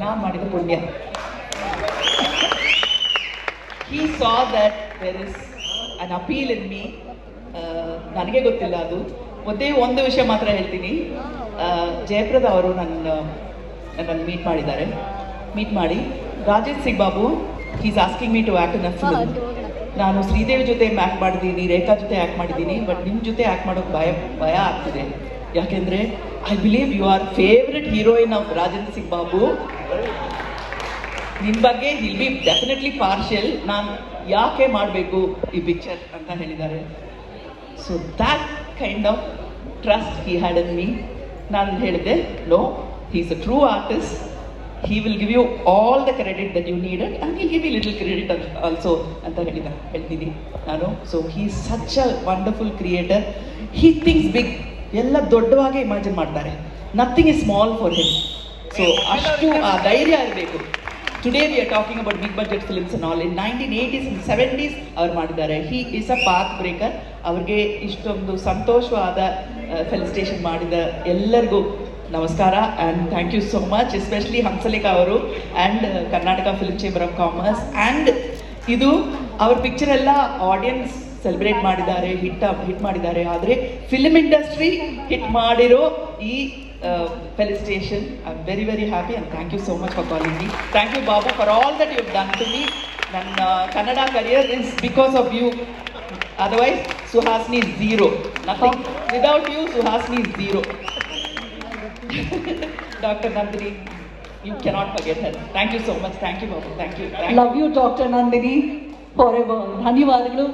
ನಾನು ಮಾಡಿದ ಪುಣ್ಯ. He saw that there is an appeal in me. ನನಗೆ ಗೊತ್ತಿಲ್ಲ ಅದು. ಒಂದೇ ಒಂದು ವಿಷಯ ಮಾತ್ರ ಹೇಳ್ತೀನಿ. ಜಯಪ್ರದಾ ಅವರು ನನ್ನನ್ನು ಮೀಟ್ ಮಾಡಿದ್ದಾರೆ. ಮೀಟ್ ಮಾಡಿ Rajesh Singh Babu is asking me to act in a film. ನಾನು ಶ್ರೀದೇವಿ ಜೊತೆ ಆ್ಯಕ್ಟ್ ಮಾಡಿದ್ದೀನಿ, ರೇಖಾ ಜೊತೆ ಆ್ಯಕ್ಟ್ ಮಾಡಿದ್ದೀನಿ, ಬಟ್ ನಿಮ್ಮ ಜೊತೆ ಆ್ಯಕ್ಟ್ ಮಾಡೋಕ್ಕೆ ಭಯ ಆಗ್ತಿದೆ. ಯಾಕೆಂದರೆ I believe you are favourite heroine of Rajendra Singh Babu. ನಿಮ್ಮ ಬಗ್ಗೆ ವಿಲ್ ಬಿ ಡೆಫಿನೆಟ್ಲಿ ಪಾರ್ಷಿಯಲ್. ನಾನು ಯಾಕೆ ಮಾಡಬೇಕು ಈ ಪಿಕ್ಚರ್ ಅಂತ ಹೇಳಿದ್ದಾರೆ. So that kind of trust he had in me. ನಾನು ಹೇಳಿದೆ, no, he is a true artist. He will give you all the credit that you needed and he'll give you little credit also ಅಂತ ಹೇಳ್ತೀನಿ ನಾನು. So he is such a wonderful creator. He thinks big. ಎಲ್ಲ ದೊಡ್ಡವಾಗಿ imagine ಮಾಡ್ತಾರೆ. Nothing is small for him. So ಅಷ್ಟು ಆ ಧೈರ್ಯ ಇರಬೇಕು. Today we are talking about big budget films and all. In 1980s and 70s ಅವ್ರು ಮಾಡಿದ್ದಾರೆ. He is a path breaker. ಅವ್ರಿಗೆ ಇಷ್ಟೊಂದು ಸಂತೋಷವಾದ ಫೆಲಿಸಿಟೇಷನ್ ಮಾಡಿದ ಎಲ್ಲರಿಗೂ ನಮಸ್ಕಾರ and thank you so much. Especially Hamsalekha ಅವರು and Karnataka film chamber of commerce. And ಇದು ಅವ್ರ ಪಿಕ್ಚರ್ ಎಲ್ಲ ಆಡಿಯನ್ಸ್ ಸೆಲೆಬ್ರೇಟ್ ಮಾಡಿದ್ದಾರೆ, ಹಿಟ್ ಮಾಡಿದ್ದಾರೆ. ಆದರೆ ಫಿಲ್ಮ್ ಇಂಡಸ್ಟ್ರಿ ಹಿಟ್ ಮಾಡಿರೋ ಈ felicitation. I am very very happy and thank you so much for calling me. Thank you Babu for all that you done to me. ನನ್ನ Kannada career is because of you. Otherwise Suhasini is zero. Nothing without you. Suhasini is zero. Dr. Nandini, you cannot forget her. Thank you so much. Thank you, Babu. Thank you. Love you, Dr. Nandini, forever. ಧನ್ಯವಾದಗಳು.